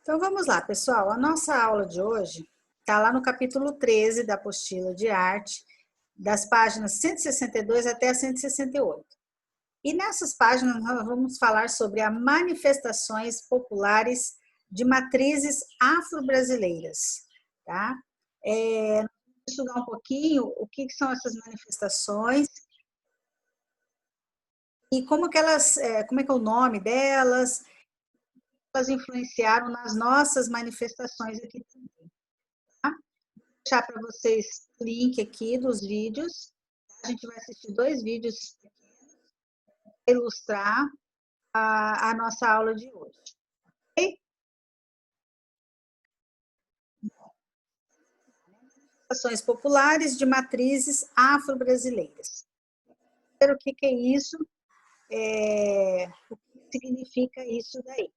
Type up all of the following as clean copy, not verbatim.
Então vamos lá, pessoal. A nossa aula de hoje está lá no capítulo 13 da apostila de arte, das páginas 162 até a 168. E nessas páginas nós vamos falar sobre as manifestações populares de matrizes afro-brasileiras, tá? Vamos estudar um pouquinho o que são essas manifestações e como que elas, como é que é o nome delas, elas influenciaram nas nossas manifestações aqui também, tá? Vou deixar para vocês o link aqui dos vídeos. A gente vai assistir 2 vídeos para ilustrar a nossa aula de hoje. Ok? Manifestações populares de matrizes afro-brasileiras. O que é isso? O que significa isso daí?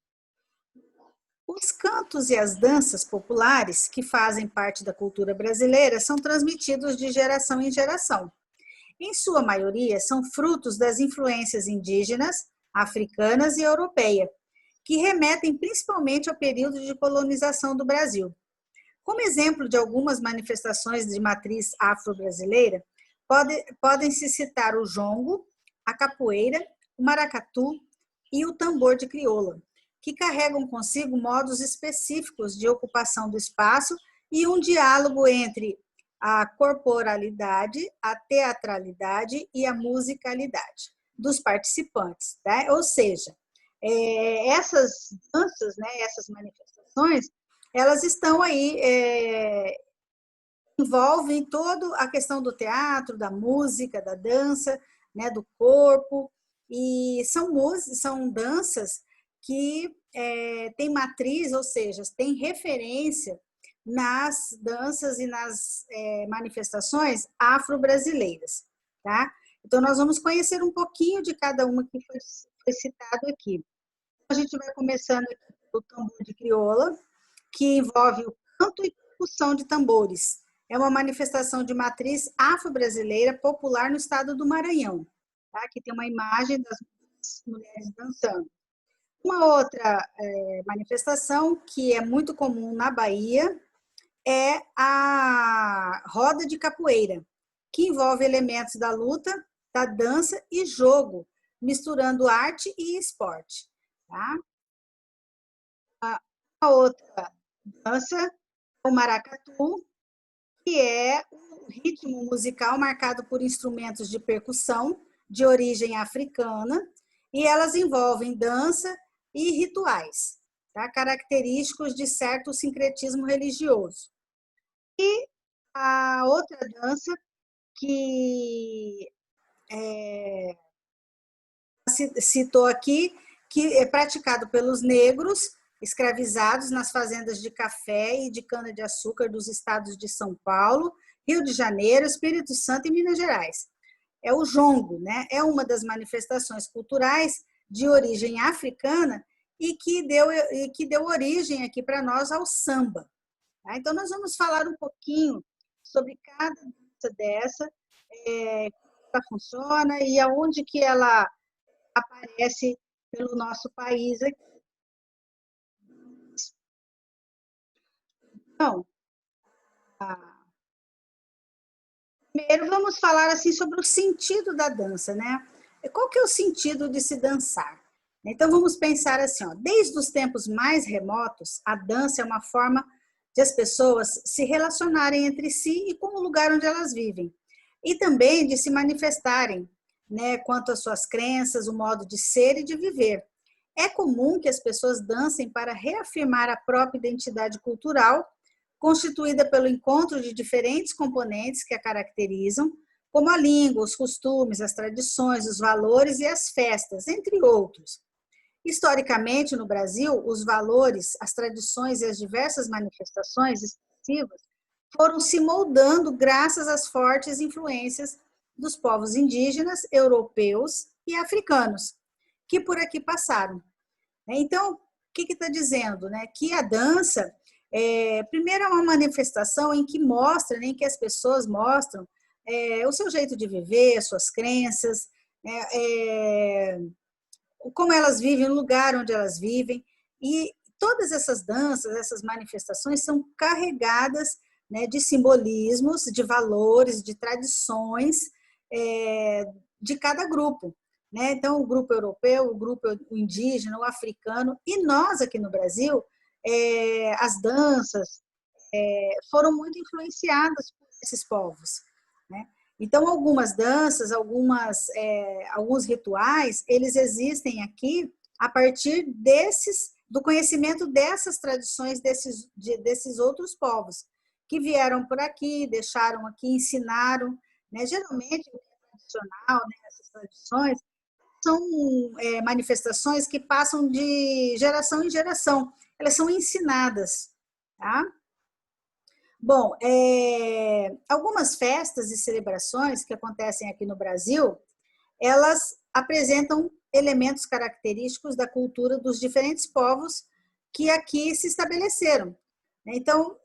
Os cantos e as danças populares que fazem parte da cultura brasileira são transmitidos de geração em geração. Em sua maioria, são frutos das influências indígenas, africanas e europeia, que remetem principalmente ao período de colonização do Brasil. Como exemplo de algumas manifestações de matriz afro-brasileira, podem-se citar o jongo, a capoeira, o maracatu e o tambor de crioula, que carregam consigo modos específicos de ocupação do espaço e um diálogo entre a corporalidade, a teatralidade e a musicalidade dos participantes, tá? Ou seja, essas danças, né, essas manifestações, elas estão aí, envolvem toda a questão do teatro, da música, da dança, né, do corpo, e são danças que têm matriz, ou seja, têm referência nas danças e nas manifestações afro-brasileiras, tá? Então, nós vamos conhecer um pouquinho de cada uma que foi citado aqui. A gente vai começando aqui pelo tambor de crioula, que envolve o canto e percussão de tambores. É uma manifestação de matriz afro-brasileira popular no estado do Maranhão. Tá? Aqui tem uma imagem das mulheres dançando. Uma outra manifestação que é muito comum na Bahia é a roda de capoeira, que envolve elementos da luta, da dança e jogo, misturando arte e esporte. Tá? A outra dança é o maracatu, que é um ritmo musical marcado por instrumentos de percussão de origem africana, e elas envolvem dança e rituais, tá? Característicos de certo sincretismo religioso. E a outra dança que citou aqui, que é praticado pelos negros escravizados nas fazendas de café e de cana-de-açúcar dos estados de São Paulo, Rio de Janeiro, Espírito Santo e Minas Gerais. É o jongo, né? É uma das manifestações culturais de origem africana e que deu origem aqui para nós ao samba. Tá? Então, nós vamos falar um pouquinho sobre cada dança dessa, como ela funciona e aonde que ela aparece pelo nosso país aqui. Então, primeiro vamos falar assim sobre o sentido da dança, né? Qual que é o sentido de se dançar? Então vamos pensar assim, ó, desde os tempos mais remotos, a dança é uma forma de as pessoas se relacionarem entre si e com o lugar onde elas vivem, e também de se manifestarem, né, quanto às suas crenças, o modo de ser e de viver. É comum que as pessoas dancem para reafirmar a própria identidade cultural, constituída pelo encontro de diferentes componentes que a caracterizam, como a língua, os costumes, as tradições, os valores e as festas, entre outros. Historicamente, no Brasil, os valores, as tradições e as diversas manifestações expressivas foram se moldando graças às fortes influências dos povos indígenas, europeus e africanos, que por aqui passaram. Então, o que está dizendo? Né? Que a dança, primeiro, é uma manifestação em que mostra, em que as pessoas mostram o seu jeito de viver, as suas crenças, como elas vivem, o lugar onde elas vivem, e todas essas danças, essas manifestações são carregadas, né, de simbolismos, de valores, de tradições de cada grupo. Né? Então, o grupo europeu, o grupo indígena, o africano, e nós aqui no Brasil, as danças foram muito influenciadas por esses povos. Né? Então, algumas danças, alguns rituais, eles existem aqui a partir do conhecimento dessas tradições desses outros povos, que vieram por aqui, deixaram aqui, ensinaram. Né? Geralmente, o que é tradicional, né, essas tradições, são manifestações que passam de geração em geração. Elas são ensinadas. Tá? Bom, algumas festas e celebrações que acontecem aqui no Brasil, elas apresentam elementos característicos da cultura dos diferentes povos que aqui se estabeleceram. Então,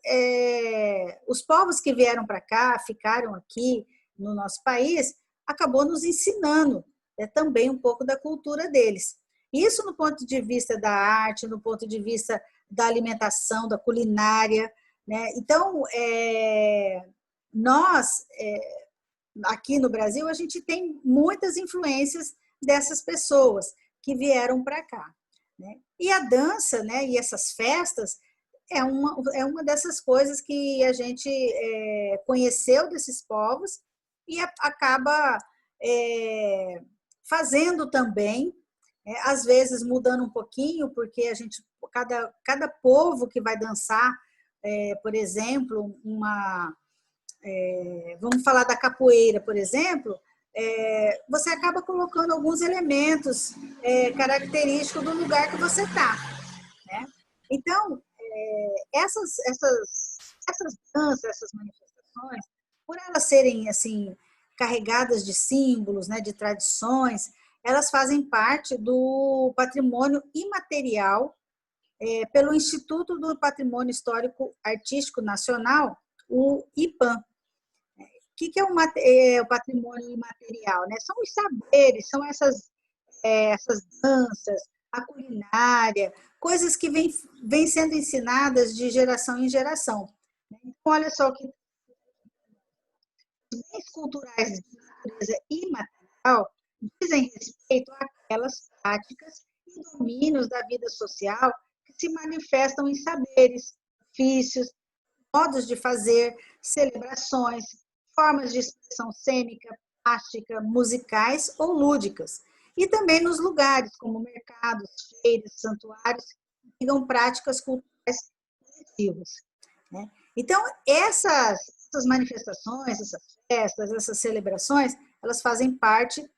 os povos que vieram para cá, ficaram aqui no nosso país, acabou nos ensinando também um pouco da cultura deles. Isso no ponto de vista da arte, no ponto de vista da alimentação, da culinária. Né? Então, nós, aqui no Brasil, a gente tem muitas influências dessas pessoas que vieram para cá. Né? E a dança, né, e essas festas, é uma dessas coisas que a gente conheceu desses povos e acaba fazendo também, às vezes mudando um pouquinho, porque cada povo que vai dançar, por exemplo, vamos falar da capoeira, por exemplo, você acaba colocando alguns elementos característicos do lugar que você está. Né? Então, essas danças, essas manifestações, por elas serem assim carregadas de símbolos, né, de tradições, elas fazem parte do patrimônio imaterial pelo Instituto do Patrimônio Histórico Artístico Nacional, o IPAM. O que é o patrimônio imaterial? Né? São os saberes, são essas danças, a culinária, coisas que vêm sendo ensinadas de geração em geração. Então, olha só que os bens culturais de natureza imaterial dizem respeito àquelas práticas e domínios da vida social que se manifestam em saberes, ofícios, modos de fazer, celebrações, formas de expressão cênica, plástica, musicais ou lúdicas. E também nos lugares, como mercados, feiras, santuários, que ligam práticas culturais coletivas. Né? Então, essas manifestações, essas festas, essas celebrações, elas fazem parte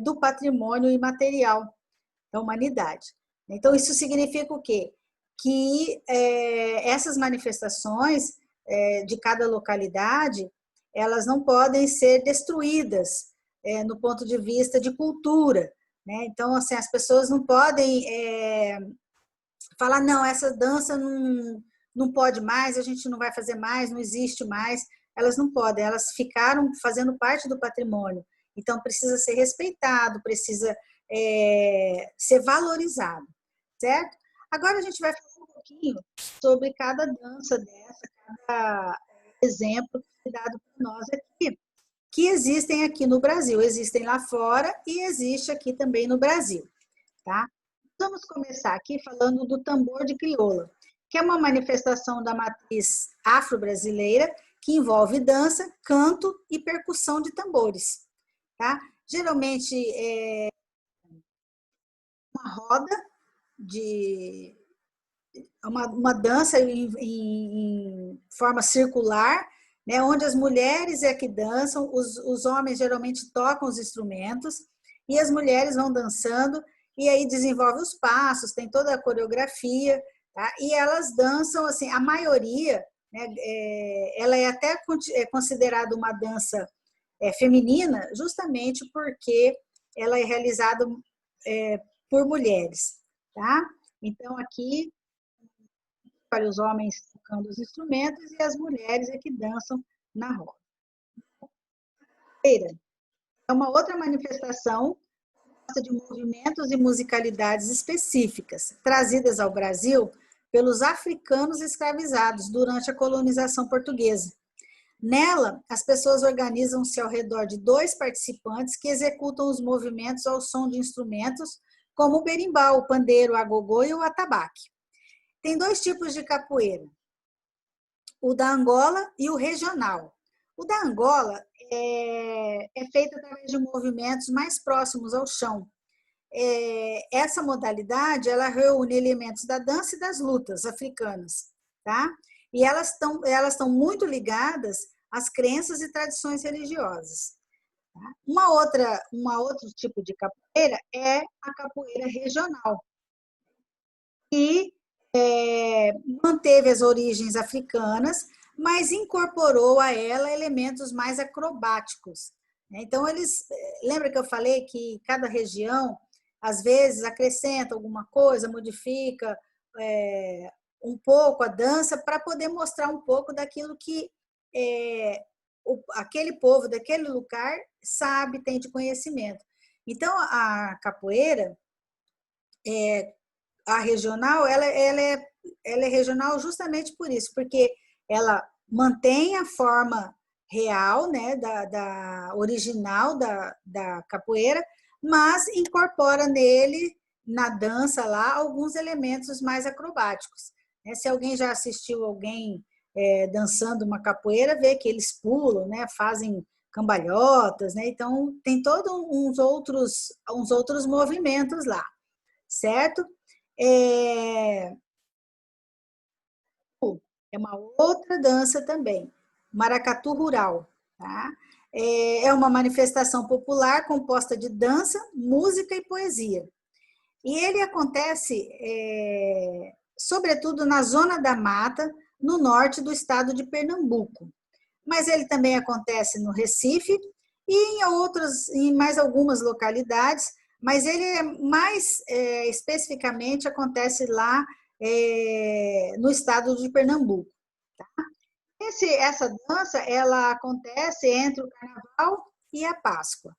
do patrimônio imaterial da humanidade. Então, isso significa o quê? Que essas manifestações de cada localidade, elas não podem ser destruídas no ponto de vista de cultura. Né? Então, assim, as pessoas não podem falar, não, essa dança não pode mais, a gente não vai fazer mais, não existe mais. Elas não podem, elas ficaram fazendo parte do patrimônio. Então, precisa ser respeitado, precisa ser valorizado, certo? Agora a gente vai falar um pouquinho sobre cada dança dessa, cada exemplo que foi dado por nós aqui, que existem aqui no Brasil, existem lá fora e existe aqui também no Brasil, tá? Vamos começar aqui falando do tambor de crioula, que é uma manifestação da matriz afro-brasileira que envolve dança, canto e percussão de tambores, tá? Geralmente é uma roda uma dança em forma circular, né, onde as mulheres é que dançam, os homens geralmente tocam os instrumentos e as mulheres vão dançando e aí desenvolve os passos, tem toda a coreografia, tá? E elas dançam, assim, a maioria, né, ela é até considerada uma dança feminina, justamente porque ela é realizada por mulheres, tá? Então, aqui, para os homens tocando os instrumentos e as mulheres é que dançam na roda. É uma outra manifestação de movimentos e musicalidades específicas, trazidas ao Brasil pelos africanos escravizados durante a colonização portuguesa. Nela, as pessoas organizam-se ao redor de dois participantes que executam os movimentos ao som de instrumentos como o berimbau, o pandeiro, o agogô e o atabaque. Tem dois tipos de capoeira, o da Angola e o regional. O da Angola é feito através de movimentos mais próximos ao chão. Essa modalidade, ela reúne elementos da dança e das lutas africanas, tá? E elas estão muito ligadas às crenças e tradições religiosas. Tá? Outro tipo de capoeira é a capoeira regional, que manteve as origens africanas, mas incorporou a ela elementos mais acrobáticos. Então, lembra que eu falei que cada região, às vezes, acrescenta alguma coisa, modifica um pouco a dança para poder mostrar um pouco daquilo que aquele povo daquele lugar sabe, tem de conhecimento. Então, a capoeira, a regional, ela é regional justamente por isso, porque ela mantém a forma real, né, da original da capoeira, mas incorpora nele, na dança lá, alguns elementos mais acrobáticos. Se alguém já assistiu alguém dançando uma capoeira, vê que eles pulam, né, fazem cambalhotas, né, então tem todos uns outros movimentos lá, certo? É uma outra dança também, maracatu rural, tá? É uma manifestação popular composta de dança, música e poesia. E ele acontece, sobretudo, na zona da mata, no norte do estado de Pernambuco. Mas ele também acontece no Recife e em mais algumas localidades, mas ele mais especificamente acontece lá no estado de Pernambuco. Tá? Essa dança, ela acontece entre o Carnaval e a Páscoa.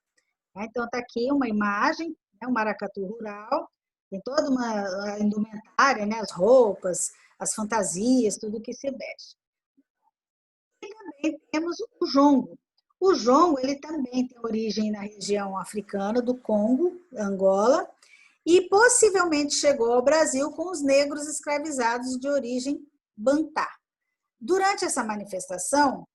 Tá? Então, está aqui uma imagem, né, um maracatu rural, tem toda uma indumentária, né, as roupas, as fantasias, tudo que se veste. E também temos o jongo. O jongo, ele também tem origem na região africana do Congo, Angola, e possivelmente chegou ao Brasil com os negros escravizados de origem Bantá. Durante essa manifestação,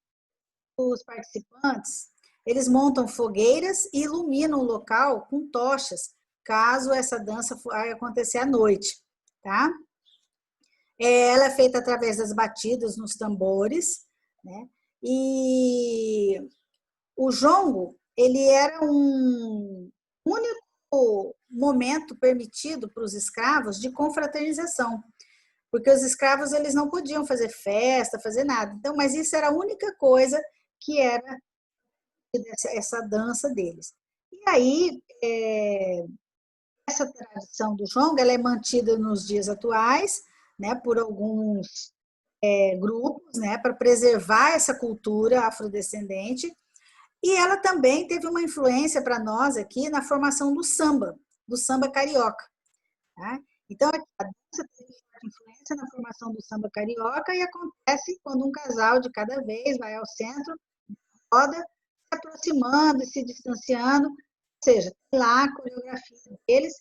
os participantes, eles montam fogueiras e iluminam o local com tochas, caso essa dança vai acontecer à noite, tá? Ela é feita através das batidas nos tambores, né? E o jongo, ele era um único momento permitido para os escravos de confraternização, porque os escravos eles não podiam fazer festa, fazer nada. Então, mas isso era a única coisa que era essa dança deles. E aí, essa tradição do jongo, ela é mantida nos dias atuais, né, por alguns grupos, né, para preservar essa cultura afrodescendente. E ela também teve uma influência para nós aqui na formação do samba carioca. Tá? Então, a dança teve influência na formação do samba carioca e acontece quando um casal de cada vez vai ao centro, roda, se aproximando e se distanciando, ou seja, tem lá a coreografia deles,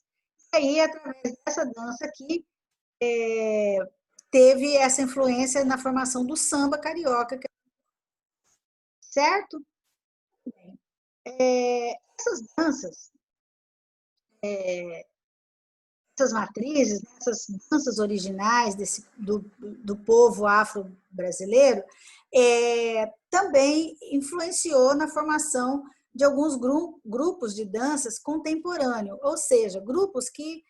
e aí, através dessa dança aqui, teve essa influência na formação do samba carioca, certo? Essas danças, essas matrizes, essas danças originais do povo afro-brasileiro, também influenciou na formação de alguns grupos de danças contemporâneos, ou seja, grupos que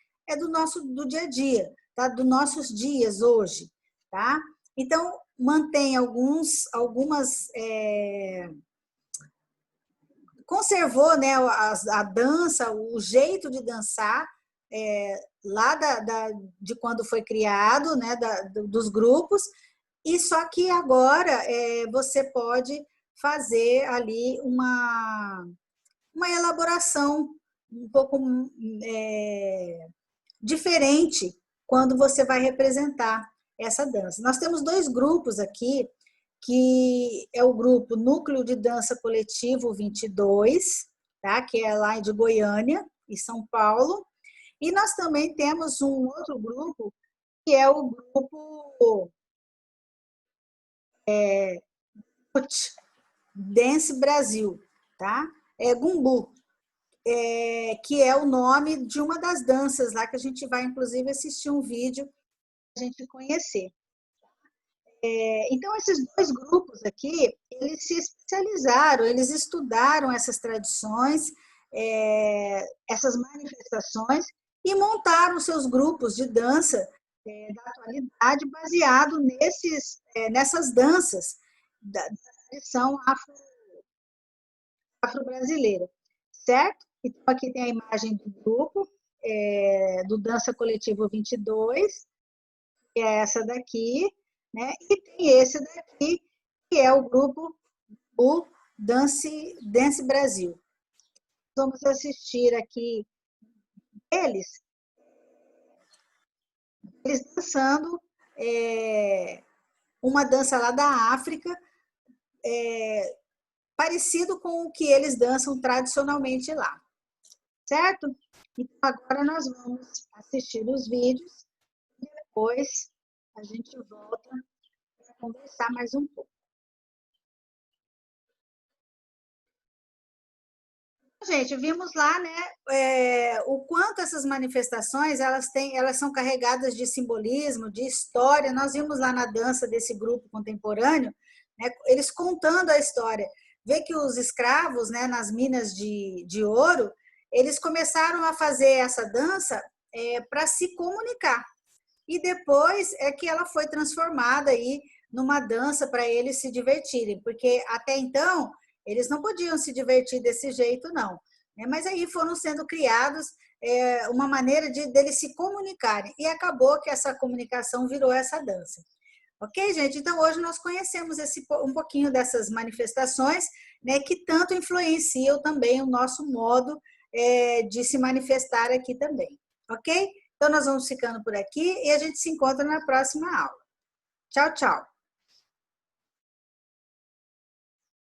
do dia a dia, tá? Dos nossos dias hoje. Tá? Então, mantém algumas... conservou, né, a dança, o jeito de dançar, lá de quando foi criado, né, dos grupos, e só que agora você pode fazer ali uma elaboração um pouco diferente quando você vai representar essa dança. Nós temos dois grupos aqui, que é o grupo Núcleo de Dança Coletivo 22, tá? Que é lá de Goiânia e São Paulo. E nós também temos um outro grupo, que é o grupo Dance Brasil, tá? É Gumbu, que é o nome de uma das danças lá, que a gente vai, inclusive, assistir um vídeo para a gente conhecer. Então, esses dois grupos aqui, eles se especializaram, eles estudaram essas tradições, essas manifestações, e montaram seus grupos de dança da atualidade baseado nessas danças da tradição afro-brasileira, certo? Então, aqui tem a imagem do grupo, do Dança Coletivo 22, que é essa daqui, né? E tem esse daqui, que é o grupo, o Dance Brasil. Vamos assistir aqui eles dançando uma dança lá da África, parecido com o que eles dançam tradicionalmente lá, certo? Então, agora nós vamos assistir os vídeos e depois a gente volta para conversar mais um pouco. Gente, vimos lá, né, o quanto essas manifestações elas são carregadas de simbolismo, de história. Nós vimos lá na dança desse grupo contemporâneo, né, eles contando a história. Vê que os escravos, né, nas minas de ouro, eles começaram a fazer essa dança para se comunicar. E depois é que ela foi transformada aí numa dança para eles se divertirem, porque até então eles não podiam se divertir desse jeito, não. Mas aí foram sendo criados uma maneira deles se comunicarem, e acabou que essa comunicação virou essa dança. Ok, gente? Então, hoje nós conhecemos um pouquinho dessas manifestações, né, que tanto influenciam também o nosso modo de se manifestar aqui também. Ok? Então, nós vamos ficando por aqui e a gente se encontra na próxima aula. Tchau, tchau!